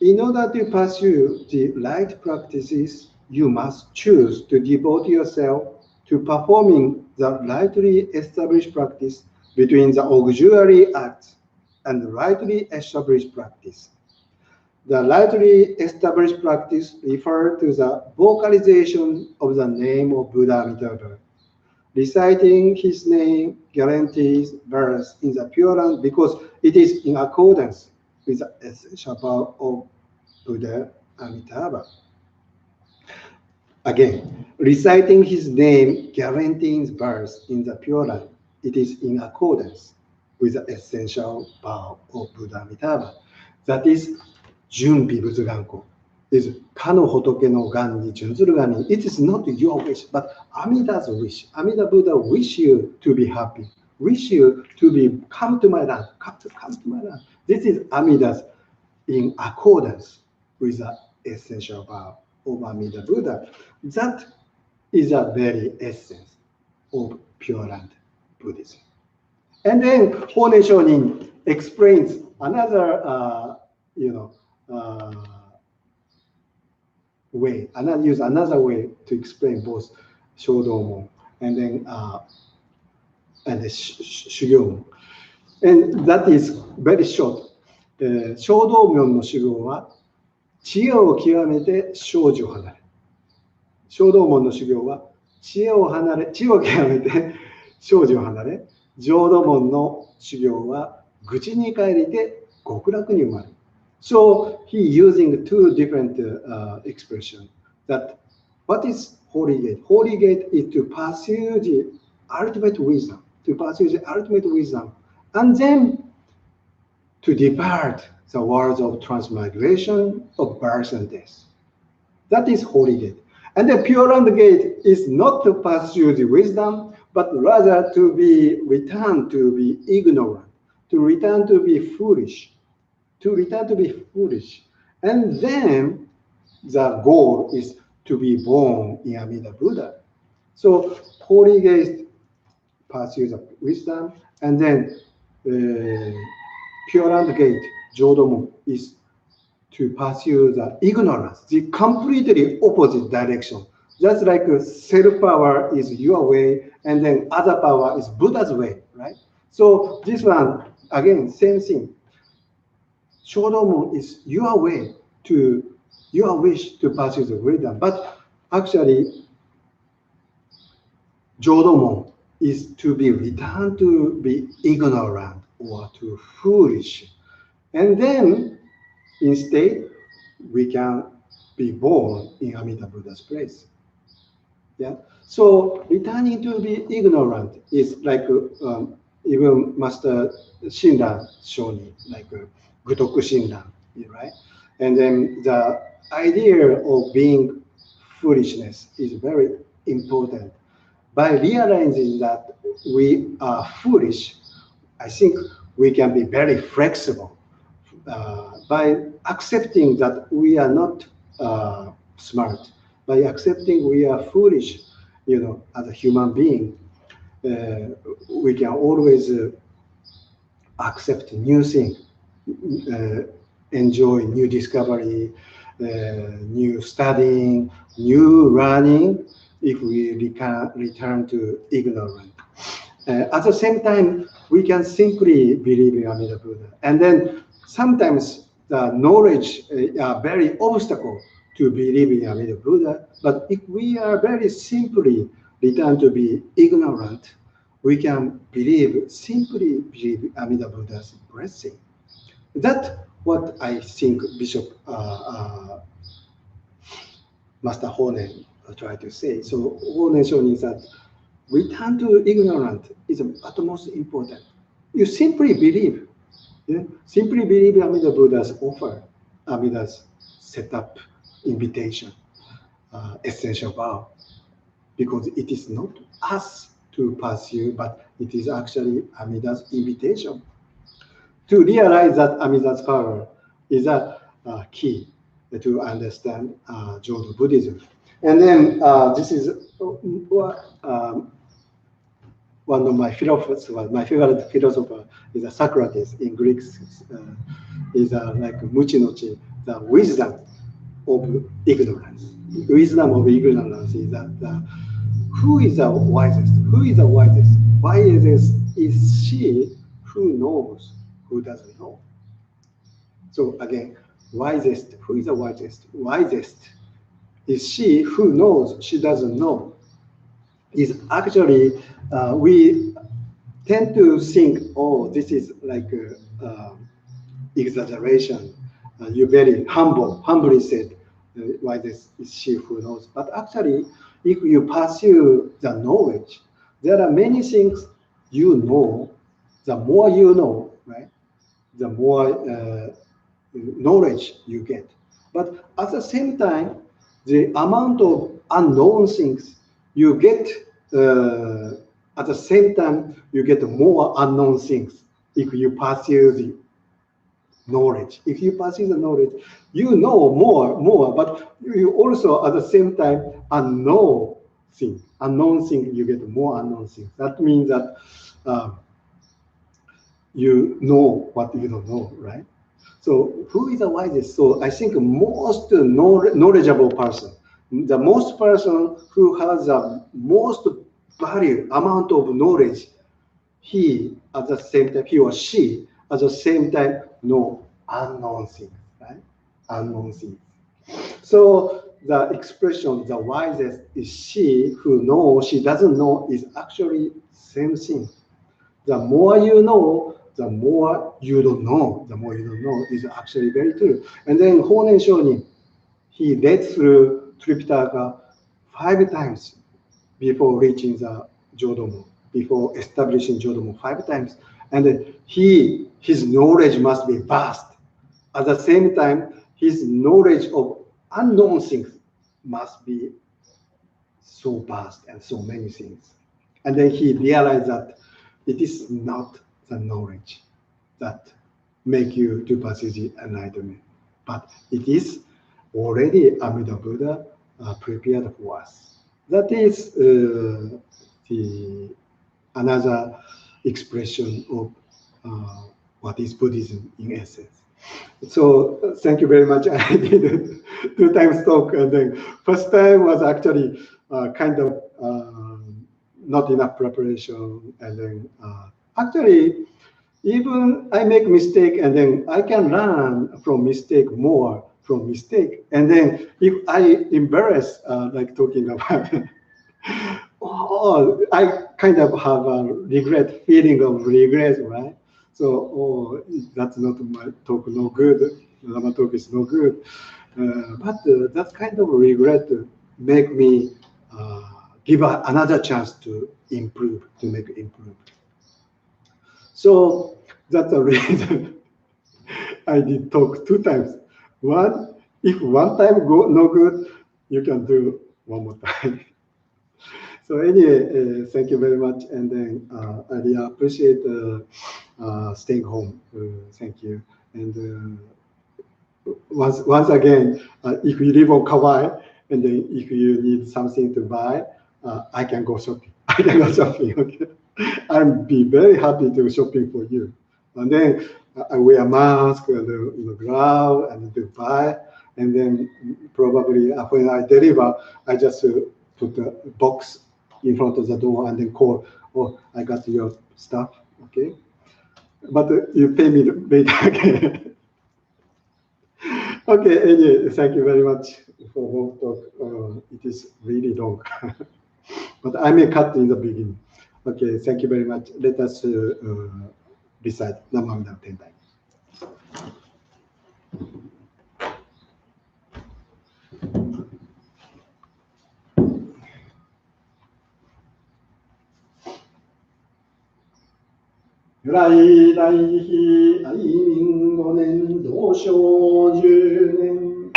In order to pursue the right practices, you must choose to devote yourself to performing the rightly established practice between the auxiliary acts and rightly established practice. The rightly established practice refers to the vocalization of the name of Buddha Amitabha. Reciting his name guarantees birth in the Pure Land because it is in accordance with the essential vow of Buddha Amitabha. Again, reciting his name guarantees birth in the Pure Land. It is in accordance with the essential vow of Buddha Amitabha. That is Junbi Butsuganko. Is Kano Hotoke no Gan ni Junzuru Gan. It is not your wish, but Amida's wish. Amida Buddha wish you to be happy, wish you to be come to my land, come to my land. This is Amida's in accordance with the essential vow of Amida Buddha. That is a very essence of Pure Land Buddhism. And then Honen Shonin explains another, way, use another way to explain both Shodomon and then and the Shugyomon. And that is very short. 小道明の修行は知恵を極めて生死を離れ。小道門の修行は知恵を極めて生死を離れ。浄土門の修行は愚痴に帰りて極楽に生まれる。So he using 2 different expressions. That what is Holy Gate? Holy Gate is to pursue the ultimate wisdom, and then to depart the worlds of transmigration, of birth and death. That is Holy Gate. And the Pure Land Gate is not to pursue the wisdom, but rather to be returned to be ignorant, to return to be foolish. And then the goal is to be born in Amida Buddha. So Holy Gate pursues the wisdom, and then Pure Land Gate, Jodo, is to pursue the ignorance, the completely opposite direction. Just like self-power is your way, and then other power is Buddha's way, right? So this one, again, same thing. Shodomon is your way to, your wish to pursue the wisdom. But actually, Jodomon is to be returned to be ignorant or to foolish. And then, instead, we can be born in Amida Buddha's place. Yeah. So returning to be ignorant is like even Master Shinran Shoni, like Gutoku Shinran, right? And then the idea of being foolishness is very important. By realizing that we are foolish, I think we can be very flexible. By accepting that we are not smart, by accepting we are foolish, as a human being, we can always accept new things, enjoy new discovery, new studying, new learning, if we return to ignorance. At the same time, we can simply believe in Amida Buddha. And then sometimes the knowledge are very obstacle to believe in Amida Buddha. But if we are very simply return to be ignorant, we can simply believe Amida Buddha's blessing. That's what I think Bishop Master Honen tried to say. So Honen Shonin said, return to ignorance is utmost important. You simply believe. Simply believe Amida Buddha's offer, Amida's setup, invitation, essential vow. Because it is not us to pursue, but it is actually Amida's invitation. To realize that Amida's power is a key to understand Jodo Buddhism. And then this is one of my philosophers, my favorite philosopher is Socrates in Greek, is like Muchinochi, the wisdom of ignorance. Wisdom of ignorance is that who is the wisest? Who is the wisest? Wisest is she who knows who doesn't know. So again, wisest, who is the wisest? Wisest is she who knows she doesn't know. Is actually, we tend to think, oh, this is like exaggeration. You're very humbly said, wisest is she who knows. But actually, if you pursue the knowledge, there are many things you know. The more you know, right, the more knowledge you get. But at the same time, the amount of unknown things you get, at the same time, you get more unknown things if you pursue the knowledge. If you pursue the knowledge, you know more, but you also at the same time unknown things, you get more unknown things. That means that you know what you don't know, right? So who is the wisest? So I think most knowledgeable person, the most person who has the most value, amount of knowledge, he at the same time, he or she at the same time know unknown things, right? Unknown things. So the expression, the wisest is she who knows she doesn't know, is actually same thing. The more you know, the more you don't know. The more you don't know is actually very true. And then Honen Shonin, he read through Tripitaka 5 times before reaching the Jodomo, before establishing Jodomo 5 times. And his knowledge must be vast. At the same time, his knowledge of unknown things must be so vast and so many things. And then he realized that it is not the knowledge that make you to pursue the enlightenment, but it is already Amida Buddha prepared for us. That is another expression of what is Buddhism in essence. So thank you very much. I did 2 times talk, and then first time was actually kind of not enough preparation, and then actually even I make mistake, and then I can learn from mistake more from mistake. And then if I embarrass like talking about oh, I kind of have a feeling of regret, right? So, oh, that's not my talk, no good. Dharma talk is no good. But that kind of regret make me give another chance to improve, to make it improve. So that's the reason I did talk 2 times. One, if one time go no good, you can do one more time. So anyway, thank you very much, and then I really appreciate staying home. Thank you, and once again, if you live on Kauai, and then if you need something to buy, I can go shopping. I can go shopping. Okay, I'll be very happy to shopping for you, and then I wear a mask and the glove and to buy, and then probably when I deliver, I just put a box in front of the door and then call, oh, I got your stuff, okay? But you pay me later again. Okay, anyway, thank you very much for long talk. It is really long, but I may cut in the beginning. Okay, thank you very much. Let us recite Namamida 10 times. 如来大悲愛民5年同生10年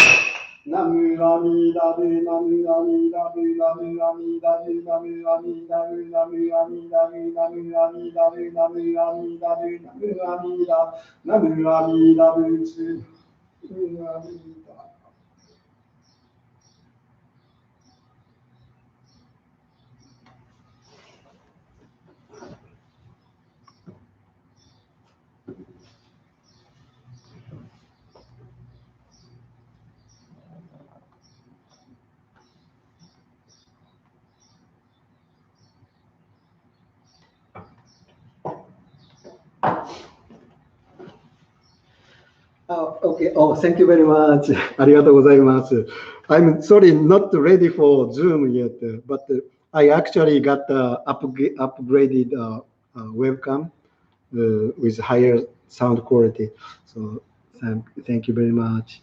ナムアミダブナムアミダブナムアミダブナムアミダブナムアミダブナムアミダブナムアミダブナムアミダナムアミダブツナムアミダOkay. Oh, thank you very much. ありがとうございます。I'm sorry, not ready for Zoom yet, but I actually got upgraded webcam with higher sound quality. So thank you very much.